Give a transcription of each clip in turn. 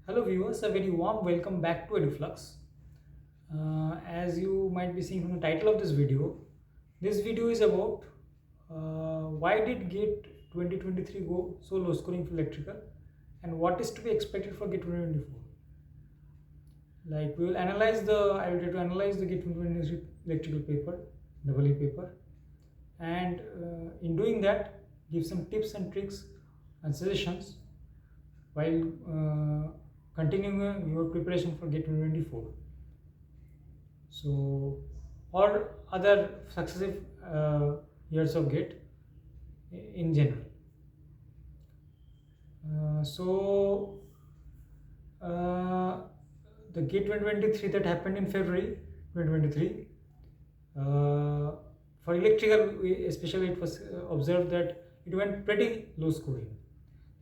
Hello viewers, a very warm welcome back to EduFlux. As you might be seeing from the title of this video is about why did GATE 2023 go so low scoring for electrical and what is to be expected for GATE 2024. Like I will try to analyze the GATE 2023 electrical paper, double A paper, and in doing that, give some tips and tricks and suggestions while continuing your preparation for GATE 2024. So, or other successive years of GATE in general. So, uh, the GATE 2023 that happened in February 2023, for electrical, especially, it was observed that it went pretty low scoring.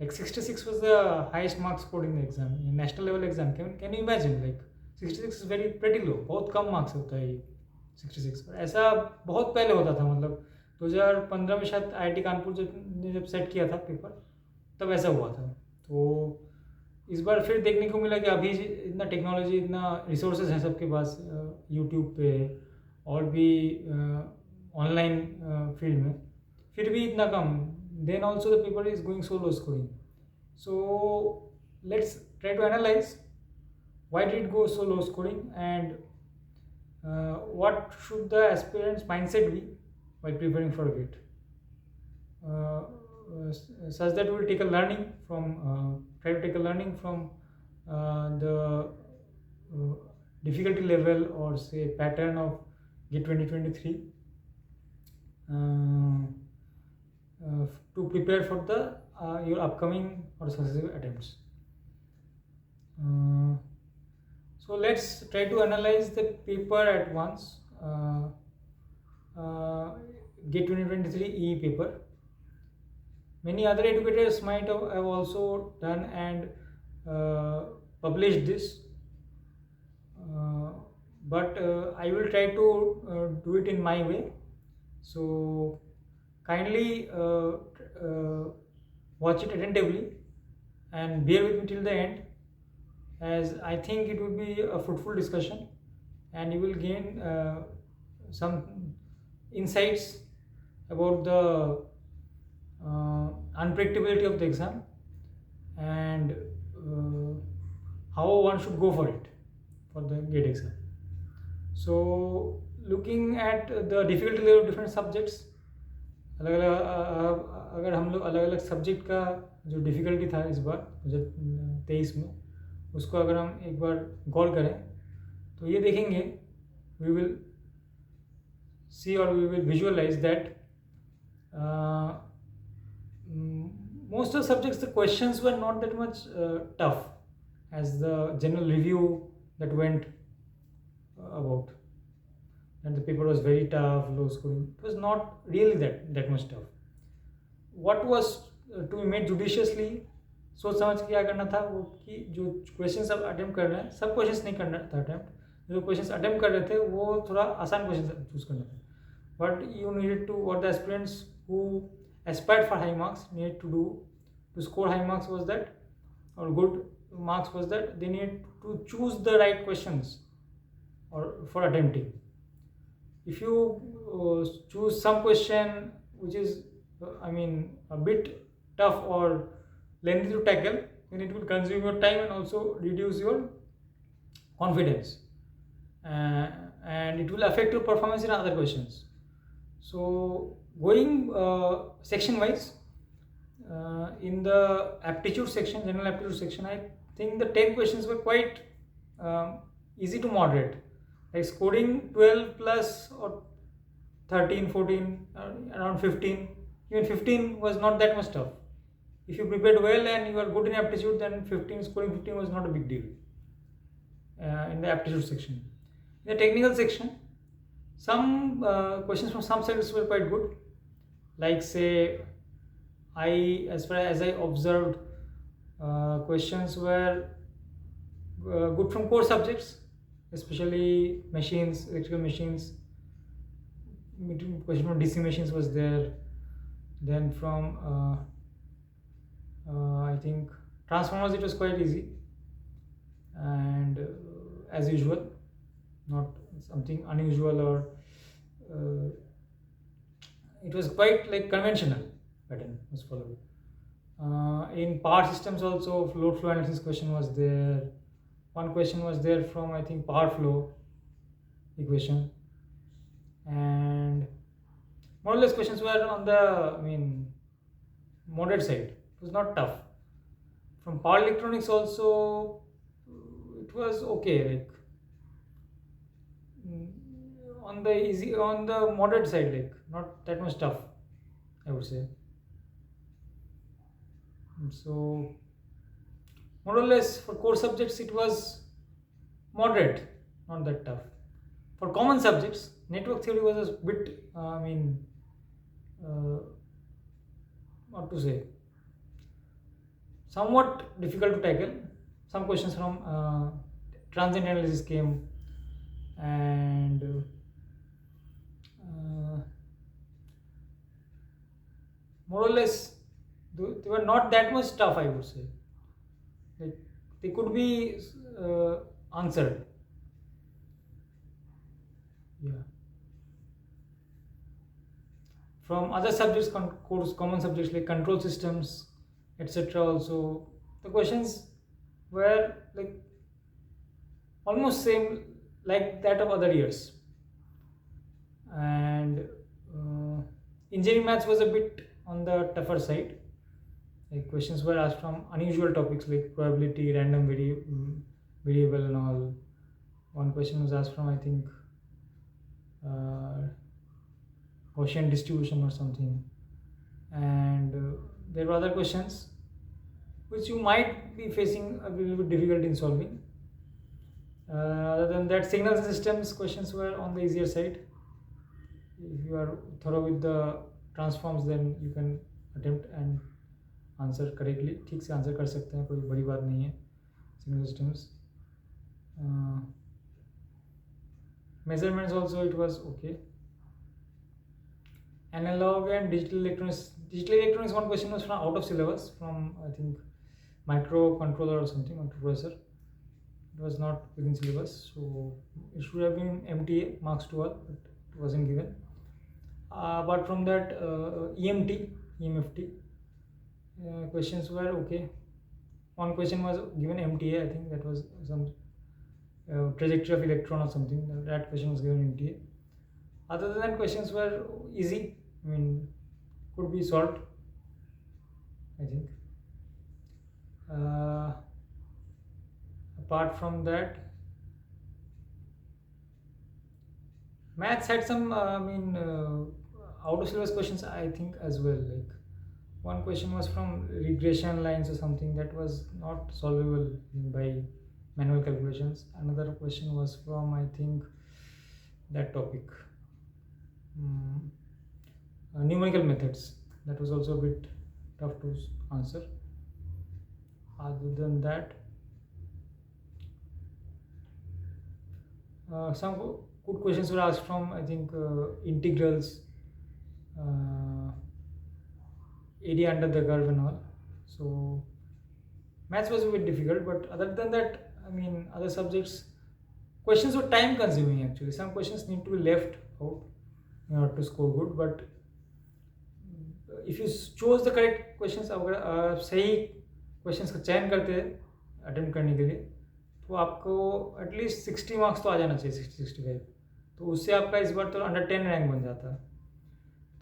Like 66 was the highest mark scored in the exam, in national level exam. Can you imagine? Like 66 is very pretty low. बहुत कम marks होता है ये 66 पर. ऐसा बहुत पहले होता था, मतलब 2015 में शायद आईआईटी कानपुर जब सेट किया था पेपर, तब ऐसा हुआ था. तो इस बार फिर देखने को मिला कि अभी इतना टेक्नोलॉजी, इतना रिसोर्सेज है सबके पास यूट्यूब पे और भी ऑनलाइन फील्ड में, फिर भी इतना कम. Then also the paper is going so low scoring. So let's try to analyze why did it go so low scoring and what should the aspirant's mindset be while preparing for GATE. Such that we will take a learning from try to take a learning from the difficulty level or say pattern of GATE 2023. To prepare for the your upcoming or successive attempts. So let's try to analyze the paper at once. GATE 2023 EE paper. Many other educators might have also done and published this, but I will try to do it in my way. So kindly watch it attentively and bear with me till the end, as I think it will be a fruitful discussion and you will gain some insights about the unpredictability of the exam and how one should go for it for the GATE exam. So looking at the difficulty level of different subjects, अलग अलग अगर हम लोग अलग अलग subject का जो difficulty था इस बार 2023 में, उसको अगर हम एक बार गौर करें तो ये देखेंगे, वी विल सी और we will visualize that most of the subjects the questions were not that much tough as the general review that went about, and the paper was very tough, low scoring. It was not really that much tough. What was to be made judiciously, सोच समझ के क्या करना था वो कि जो questions आप अटेम्प्ट कर रहे हैं, सब क्वेश्चंस नहीं करना था अटेम्प्ट, जो क्वेश्चंस अटेम्प्ट कर रहे थे वो थोड़ा आसान क्वेश्चन चूज करना था. What you needed to, what the aspirants who aspired for high marks needed to do to score high marks was that, or good marks was that, they need to choose the right questions or for attempting. If you choose some question which is a bit tough or lengthy to tackle, then it will consume your time and also reduce your confidence, and it will affect your performance in other questions. So going section wise, in the aptitude section, general aptitude section, I think the 10 questions were quite easy to moderate, like scoring 12 plus or 13, 14, around 15. Even 15 was not that much tough. If you prepared well and you are good in aptitude, then scoring 15 was not a big deal in the aptitude section. In the technical section, some questions from some subjects were quite good. Like say, as far as I observed, questions were good from core subjects, especially machines, electrical machines. Question from DC machines was there. Then from I think transformers, it was quite easy. and as usual, not something unusual, or uh, it was quite like conventional pattern was followed. In power systems also, load flow analysis question was there. One question was there from, I think, power flow equation, and more or less questions were on the, moderate side. It was not tough. From power electronics also, it was okay, like on the easy, on the moderate side, like not that much tough, I would say. So more or less for core subjects it was moderate, not that tough. For common subjects, network theory was a bit, uh, what to say, somewhat difficult to tackle. Some questions from transient analysis came, and uh, more or less they were not that much tough, I would say. Like, they could be answered. Yeah. From other subjects, course, common subjects like control systems, etc. Also, the questions were like almost same like that of other years, and engineering maths was a bit on the tougher side. Like questions were asked from unusual topics like probability, random variable, and all. One question was asked from, I think, uh, Gaussian distribution or something, and there were other questions which you might be facing a little bit difficult in solving. Other than that, signal systems questions were on the easier side. If you are thorough with the transforms, then you can attempt and answer correctly ठीक से answer कर सकते हैं, कोई बड़ी बात नहीं है signal systems. Measurements also it was okay. Analog and digital electronics. Digital electronics, one question was from out of syllabus from, I think, microcontroller or something, microprocessor. It was not within syllabus, so it should have been MTA, marks to all, but it wasn't given. Apart from that, EMT, EMFT questions were okay. One question was given MTA, I think that was some trajectory of electron or something. That question was given MTA. Other than that, questions were easy. Could be solved, I think. Apart from that, maths had some, out of syllabus questions, I think, as well. Like one question was from regression lines or something that was not solvable by manual calculations. Another question was from, I think, that topic, numerical methods. That was also a bit tough to answer. Other than that, some good questions were asked from, I think, integrals, area under the curve and all. So maths was a bit difficult, but other than that, other subjects questions were time consuming actually. Some questions need to be left out in order to score good, but if you chose the correct questions, अगर सही questions का चयन करते हैं attempt करने के लिए, तो आपको एटलीस्ट 60 मार्क्स तो आ जाना चाहिए, 60-65. तो उससे आपका इस बार तो अंडर 10 रैंक बन जाता.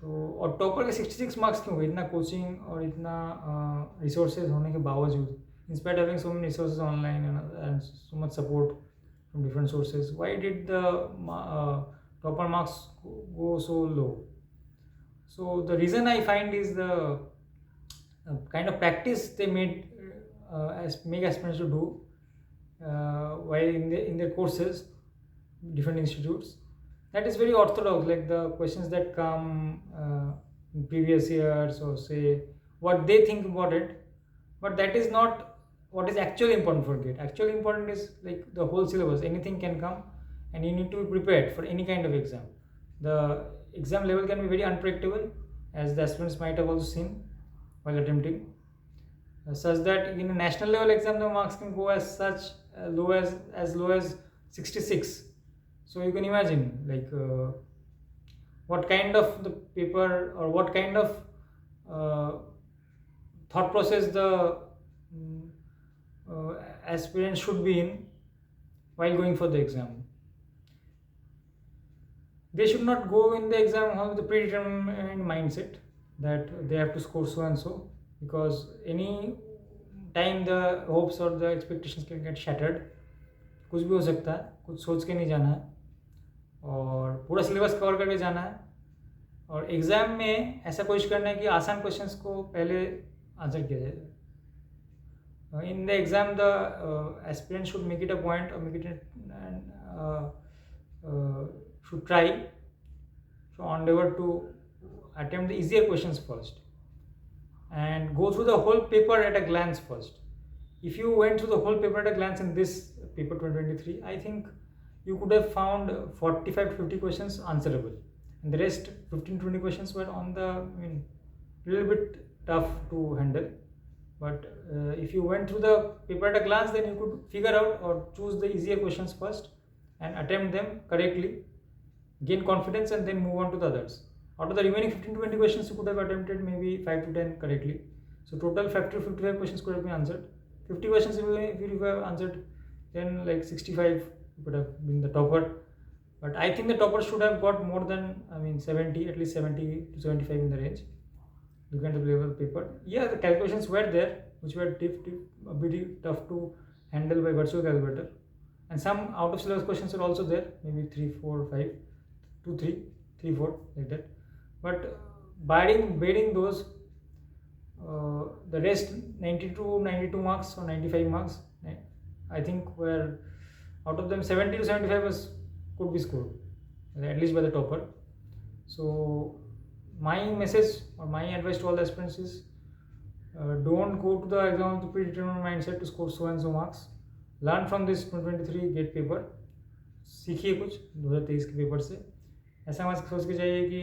तो और टॉपर के 66 मार्क्स क्यों हुए? इतना कोचिंग और इतना रिसोर्सेज होने के बावजूद, inspite having so many resources online and so much support from different sources, why did the topper marks go so low? So the reason I find is the kind of practice they made make aspirants to do while in their courses, different institutes. That is very orthodox, like the questions that come in previous years, or say what they think about it, but that is not what is actually important for GATE. Actually important is like the whole syllabus. Anything can come, and you need to be prepared for any kind of exam. The exam level can be very unpredictable, as the aspirants might have also seen while attempting. such that in a national level exam the marks can go as such low as 66. So you can imagine like what kind of the paper or what kind of uh, thought process the mm, aspirant should be in while going for the exam. They should not go in the exam hall with a predetermined mindset that they have to score so and so, because any time the hopes or the expectations can get shattered. कुछ भी हो सकता है, कुछ सोच के नहीं जाना है और पूरा सिलेबस कवर करके जाना है. और एग्ज़ाम में ऐसा कोशिश करना है कि आसान क्वेश्चंस को पहले आंसर किया जाए. In the exam the aspirant should make it a point or make it should try to endeavor to attempt the easier questions first and go through the whole paper at a glance first. If you went through the whole paper at a glance in this paper 2023, I think you could have found 45 to 50 questions answerable, and the rest 15 to 20 questions were on the little bit tough to handle. But if you went through the paper at a glance, then you could figure out or choose the easier questions first and attempt them correctly, gain confidence, and then move on to the others. Out of the remaining 15 to 20 questions, you could have attempted maybe 5 to 10 correctly. So total 50 to 55 questions could have been answered. 50 questions if you have answered, then like 65 would have been the topper. But I think the topper should have got more than 70, at least 70 to 75 in the range. Look at the level paper. Yeah, the calculations were there, which were a bit tough to handle by virtual calculator, and some out of syllabus questions are also there, maybe 3, 4, 5, 2, 3, 3, 4 like that. But barring those, the rest 90 to 92 marks or 95 marks, I think were out of them 70 to 75 could be scored, at least by the topper. So my message or my advice to all the aspirants is don't go to the exam with the predetermined mindset to score so and so marks. Learn from this 2023 GATE paper, सीखिए कुछ 2023 के paper से. ऐसा मत सोच के जाइए कि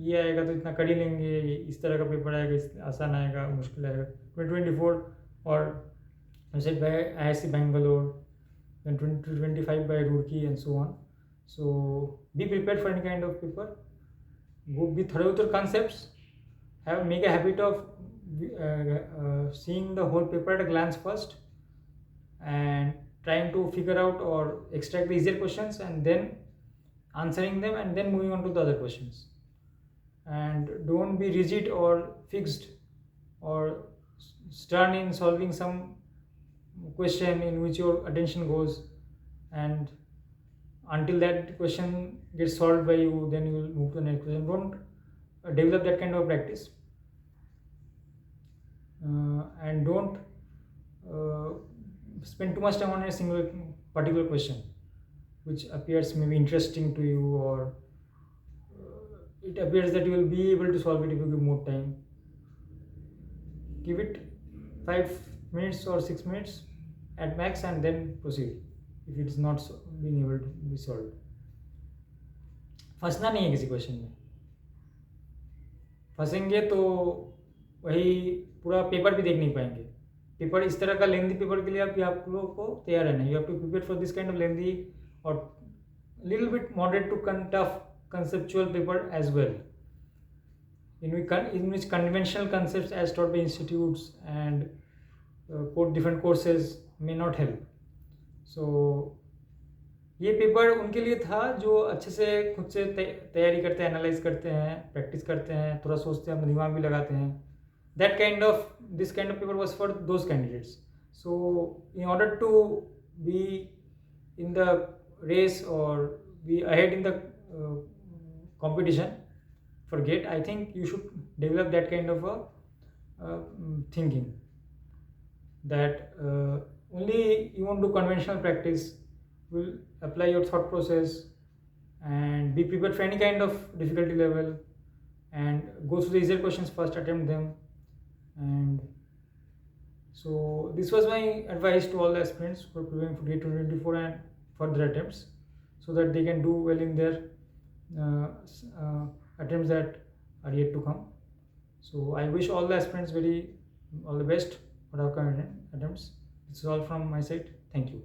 ये आएगा तो इतना कर ही लेंगे, इस तरह का पेपर आएगा, आसान आएगा, मुश्किल आएगा. 2024 और said by IISc Bangalore, then 2025 by Roorkee and so on. So be prepared for any kind of paper. Go be thorough with your concepts. Make a habit of seeing the whole paper at a glance first and trying to figure out or extract the easier questions and then answering them and then moving on to the other questions. And don't be rigid or fixed or stern in solving some question in which your attention goes, and until that question gets solved by you, then you will move to the next question. Don't develop that kind of practice, and don't spend too much time on a single particular question which appears maybe interesting to you, or it appears that you will be able to solve it if you give more time. Give it 5 minutes or 6 minutes at max and then proceed if it is not being able to be solved. फंसना नहीं है किसी question में. फंसेंगे तो वही पूरा paper भी देख नहीं पाएंगे. पेपर इस तरह का लेंदी पेपर के लिए आप लोगों को तैयार रहना है. You have to prepare for this kind of lengthy और little bit moderate to tough conceptual paper as well, in which conventional concepts as taught by institutes and different courses may not help. So ये paper उनके लिए था जो अच्छे से खुद से तैयारी करते हैं, एनालाइज करते हैं, प्रैक्टिस करते हैं, थोड़ा सोचते हैं, अपना दिमाग भी लगाते हैं. This kind of paper was for those candidates. So in order to be in the race or be ahead in the competition for GATE, I think you should develop that kind of a thinking, that only you won't do conventional practice, will apply your thought process and be prepared for any kind of difficulty level and go through the easier questions first, attempt them. And so this was my advice to all the aspirants for preparing for GATE 2024 and further attempts, so that they can do well in their attempts that are yet to come. So I wish all the aspirants all the best for out of attempts. It's all from my side. Thank you.